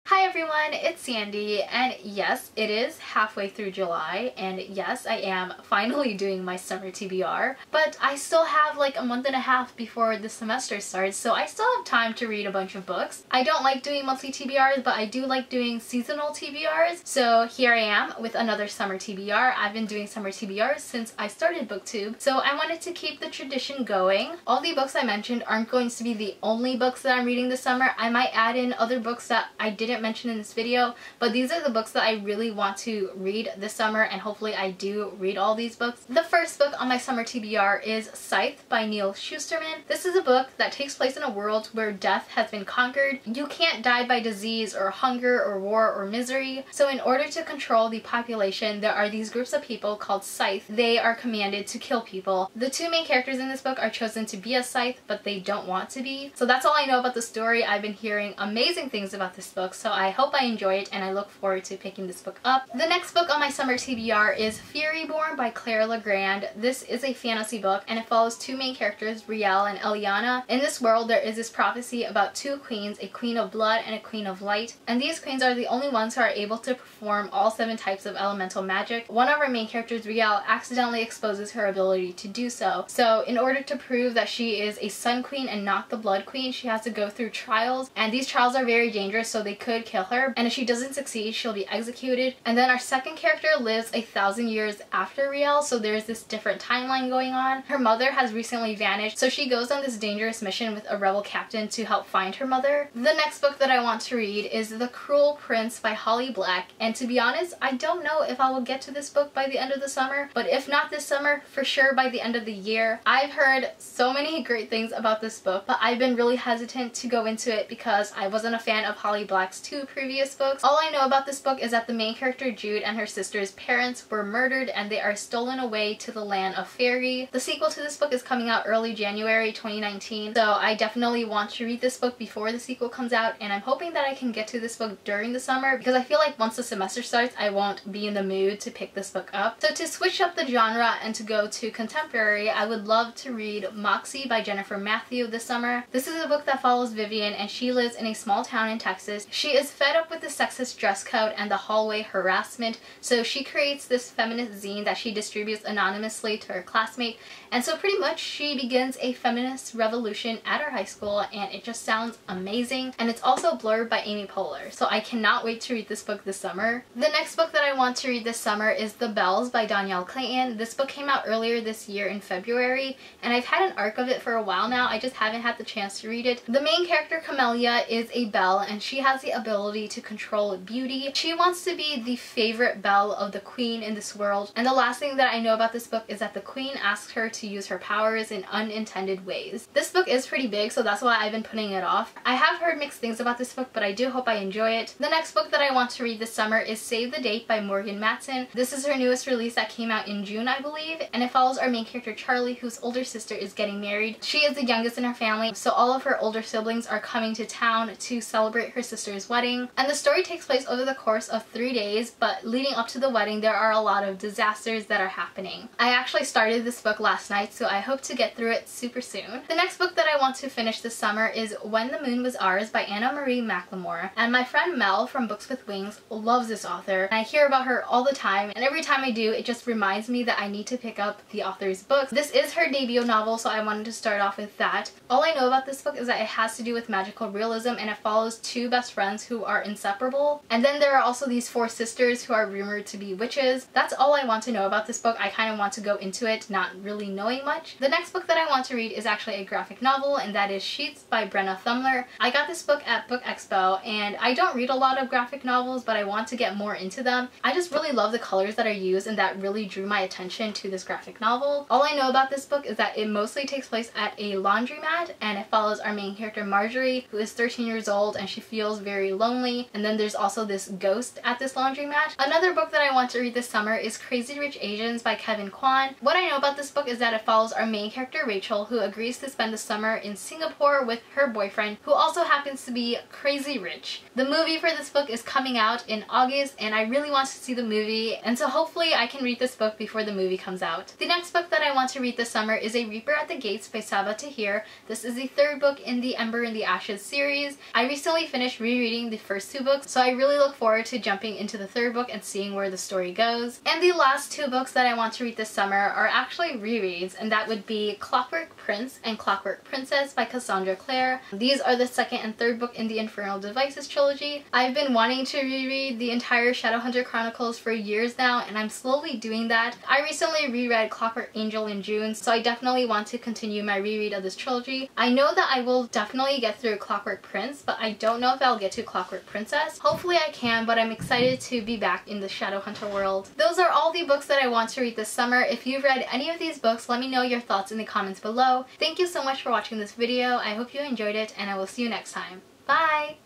Hi everyone, it's Sandy, and yes, it is halfway through July, and yes, I am finally doing my summer TBR, but I still have like a month and a half before the semester starts, so I still have time to read a bunch of books. I don't like doing monthly TBRs, but I do like doing seasonal TBRs, so here I am with another summer TBR. I've been doing summer TBRs since I started BookTube, so I wanted to keep the tradition going. All the books I mentioned aren't going to be the only books that I'm reading this summer. I might add in other books that I didn't mention in this video, but these are the books that I really want to read this summer, and hopefully I do read all these books. The first book on my summer TBR is Scythe by Neal Shusterman. This is a book that takes place in a world where death has been conquered. You can't die by disease or hunger or war or misery, so in order to control the population, there are these groups of people called Scythe. They are commanded to kill people. The two main characters in this book are chosen to be a Scythe, but they don't want to be. So that's all I know about the story. I've been hearing amazing things about this book, so I hope I enjoy it, and I look forward to picking this book up. The next book on my summer TBR is Furyborn by Clare Legrand. This is a fantasy book, and it follows two main characters, Riel and Eliana. In this world, there is this prophecy about two queens, a queen of blood and a queen of light, and these queens are the only ones who are able to perform all 7 types of elemental magic. One of our main characters, Riel, accidentally exposes her ability to do so. So in order to prove that she is a sun queen and not the blood queen, she has to go through trials, and these trials are very dangerous, so they could kill her, and if she doesn't succeed, she'll be executed. And then our second character lives 1,000 years after Riel, so there's this different timeline going on. Her mother has recently vanished, so she goes on this dangerous mission with a rebel captain to help find her mother. The next book that I want to read is The Cruel Prince by Holly Black, and to be honest, I don't know if I will get to this book by the end of the summer, but if not this summer, for sure by the end of the year. I've heard so many great things about this book, but I've been really hesitant to go into it because I wasn't a fan of Holly Black's 2 previous books. All I know about this book is that the main character Jude and her sister's parents were murdered and they are stolen away to the land of fairy. The sequel to this book is coming out early January 2019, so I definitely want to read this book before the sequel comes out, and I'm hoping that I can get to this book during the summer because I feel like once the semester starts I won't be in the mood to pick this book up. So to switch up the genre and to go to contemporary, I would love to read Moxie by Jennifer Mathieu this summer. This is a book that follows Vivian, and she lives in a small town in Texas. She is fed up with the sexist dress code and the hallway harassment, so she creates this feminist zine that she distributes anonymously to her classmate, and so pretty much she begins a feminist revolution at her high school, and it just sounds amazing. And it's also blurred by Amy Poehler, so I cannot wait to read this book this summer. The next book that I want to read this summer is The Bells by Dhonielle Clayton. This book came out earlier this year in February, and I've had an arc of it for a while now. I just haven't had the chance to read it. The main character, Camellia, is a belle, and she has the ability to control beauty. She wants to be the favorite belle of the queen in this world, and the last thing that I know about this book is that the queen asks her to use her powers in unintended ways. This book is pretty big, so that's why I've been putting it off. I have heard mixed things about this book, but I do hope I enjoy it. The next book that I want to read this summer is Save the Date by Morgan Matson. This is her newest release that came out in June, I believe, and it follows our main character Charlie, whose older sister is getting married. She is the youngest in her family, so all of her older siblings are coming to town to celebrate her sister's wedding, and the story takes place over the course of 3 days, but leading up to the wedding there are a lot of disasters that are happening. I actually started this book last night, so I hope to get through it super soon. The next book that I want to finish this summer is When the Moon Was Ours by Anna Marie McLemore, and my friend Mel from Books with Wings loves this author, and I hear about her all the time, and every time I do it just reminds me that I need to pick up the author's books. This is her debut novel, so I wanted to start off with that. All I know about this book is that it has to do with magical realism, and it follows 2 best friends who are inseparable, and then there are also these 4 sisters who are rumored to be witches. That's all I want to know about this book. I kind of want to go into it not really knowing much. The next book that I want to read is actually a graphic novel, and that is Sheets by Brenna Thummler. I got this book at Book Expo, and I don't read a lot of graphic novels, but I want to get more into them. I just really love the colors that are used, and that really drew my attention to this graphic novel. All I know about this book is that it mostly takes place at a laundromat, and it follows our main character Marjorie, who is 13 years old, and she feels very lonely, and then there's also this ghost at this laundromat. Another book that I want to read this summer is Crazy Rich Asians by Kwan. What I know about this book is that it follows our main character Rachel, who agrees to spend the summer in Singapore with her boyfriend, who also happens to be crazy rich. The movie for this book is coming out in August, and I really want to see the movie, and so hopefully I can read this book before the movie comes out. The next book that I want to read this summer is A Reaper at the Gates by Sabaa Tahir. This is the 3rd book in the Ember in the Ashes series. I recently finished rereading reading the first 2 books, so I really look forward to jumping into the 3rd book and seeing where the story goes. And the last 2 books that I want to read this summer are actually rereads, and that would be Clockwork Prince and Clockwork Princess by Cassandra Clare. These are the 2nd and 3rd book in the Infernal Devices trilogy. I've been wanting to reread the entire Shadowhunter Chronicles for years now, and I'm slowly doing that. I recently reread Clockwork Angel in June, so I definitely want to continue my reread of this trilogy. I know that I will definitely get through Clockwork Prince, but I don't know if I'll get to Clockwork Princess. Hopefully I can, but I'm excited to be back in the Shadowhunter world. Those are all the books that I want to read this summer. If you've read any of these books, let me know your thoughts in the comments below. Thank you so much for watching this video. I hope you enjoyed it, and I will see you next time. Bye!